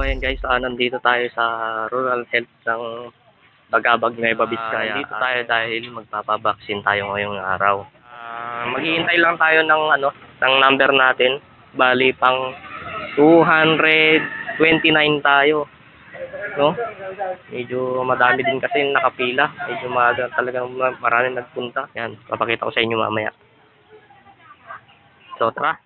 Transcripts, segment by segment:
ayan guys, nandito tayo sa Rural Health ng Bagabag, Nueva Vizcaya. Nandito tayo dahil magpapabaksin tayo ngayong araw. Maghihintay lang tayo ng number natin. Bali pang 229 tayo. No? Medyo madami din kasi nakapila. Medyo maaga talagang maraming nagpunta. Yan, papakita ko sa inyo mamaya. So tara.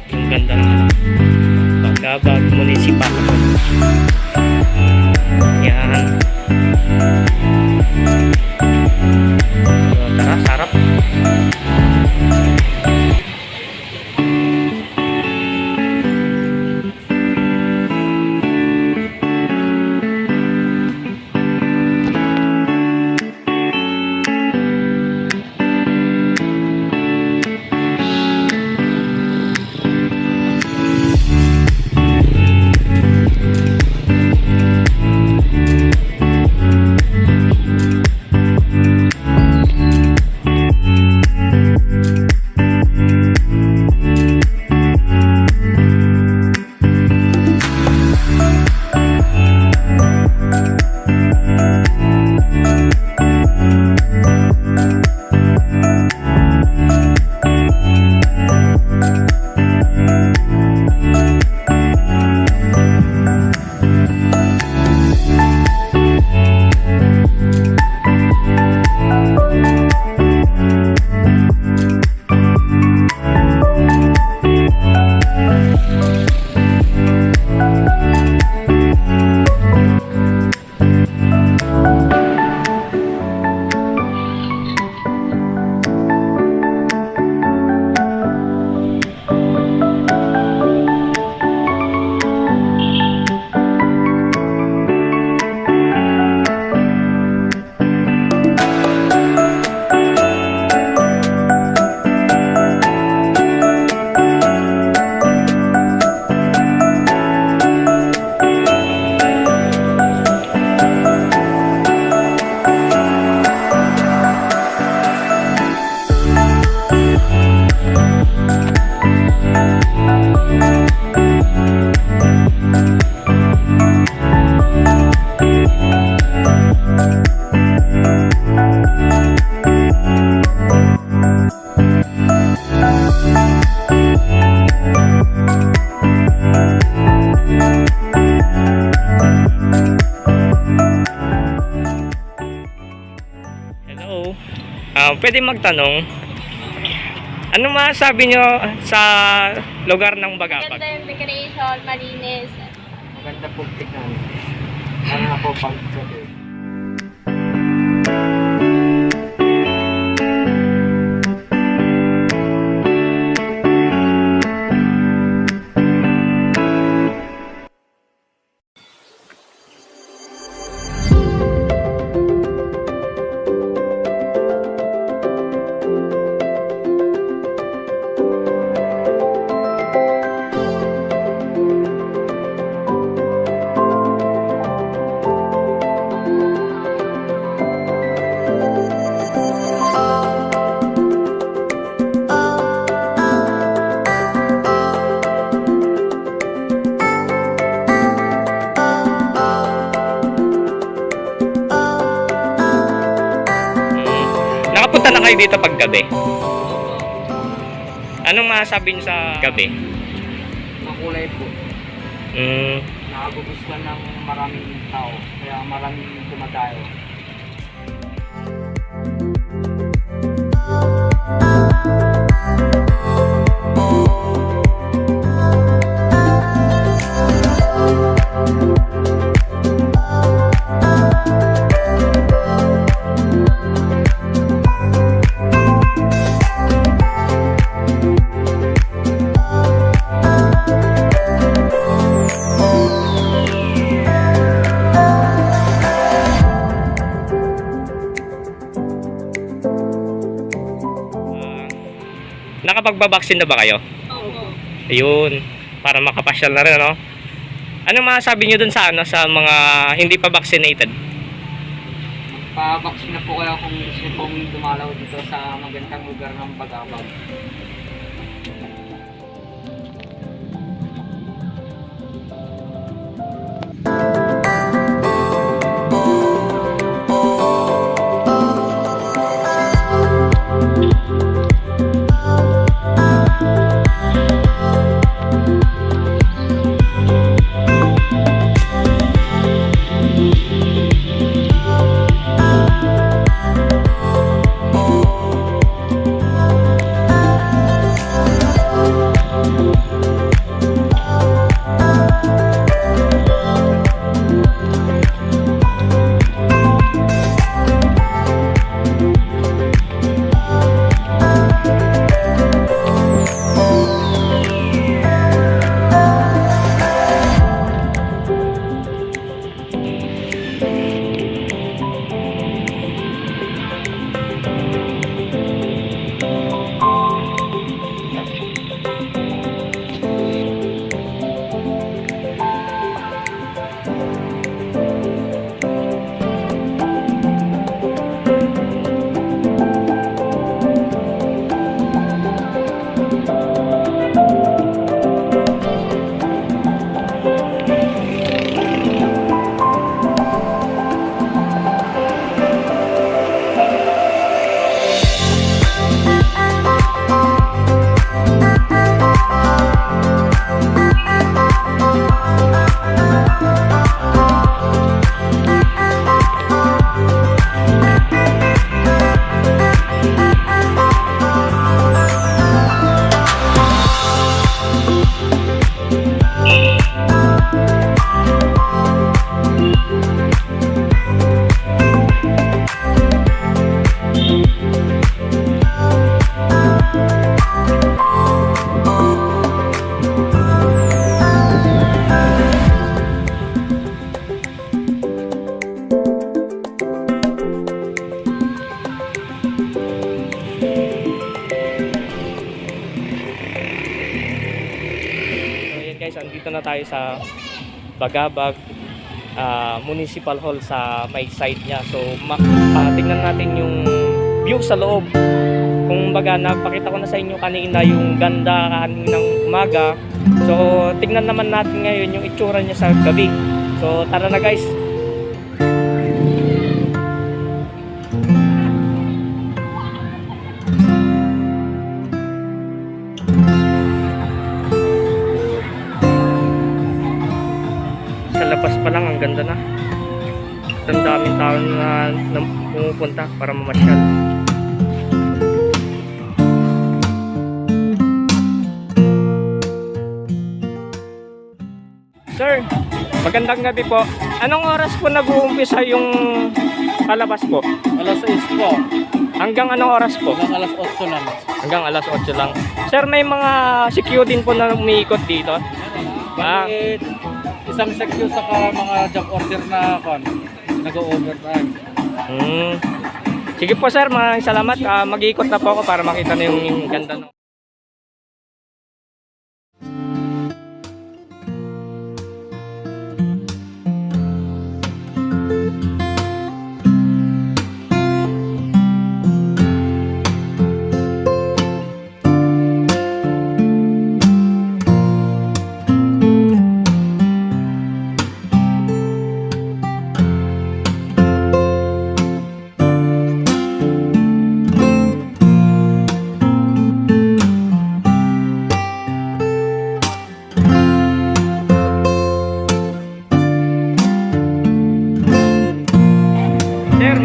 Ang ganda ng Bagabag Municipal. Yan. So, tara, sarap. Pwede magtanong, ano masabi nyo sa lugar ng Bagabag? Maganda yung decoration, malinis. Maganda po tignan. Ano po pag-sabi? Nakapunta na kayo dito pag gabi? Anong masasabi niyo sa gabi? Makulay po. Nakagugustuhan ng maraming tao. Kaya maraming dumadayo. nagpabaksin na ba kayo? Opo. Ayun, para makapasyal na rin, ano? Ano masasabi nyo dun sa, ano, sa mga hindi pa vaccinated? Pabaksin na po kayo kung gusto pong dumalaw dito sa magandang lugar ng Bagabag. So ayan guys, andito na tayo sa Bagabag Municipal Hall sa may site niya. So tingnan natin yung view sa loob. Kung baga napakita ko na sa inyo kanina yung ganda kaninang umaga. So tingnan naman natin ngayon yung itsura niya sa gabi. So tara na guys. Sa labas pa lang ang ganda na. Ang daming tao na pumupunta para mamasyal. Sir, magandang gabi po. Anong oras po nag-uumpisa yung palabas po? Alas 6 po. Hanggang anong oras po? Hanggang alas 8 lang. Hanggang alas 8 lang. Sir, may mga security din po na umiikot dito. Ah. Bakit isang secure sa mga job order na nag-overtime. Sige po sir, maraming salamat. Mag-iikot na po ako para makita na yung ganda ng...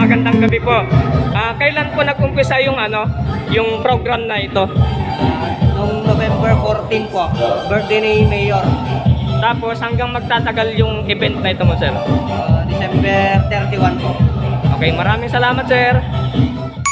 Magandang gabi po. Kailan po nag-umpisa yung yung program na ito? Noong November 14 po, birthday ni Mayor. Tapos hanggang magtatagal yung event na ito mo, sir? December 31 po. Okay, maraming salamat, sir.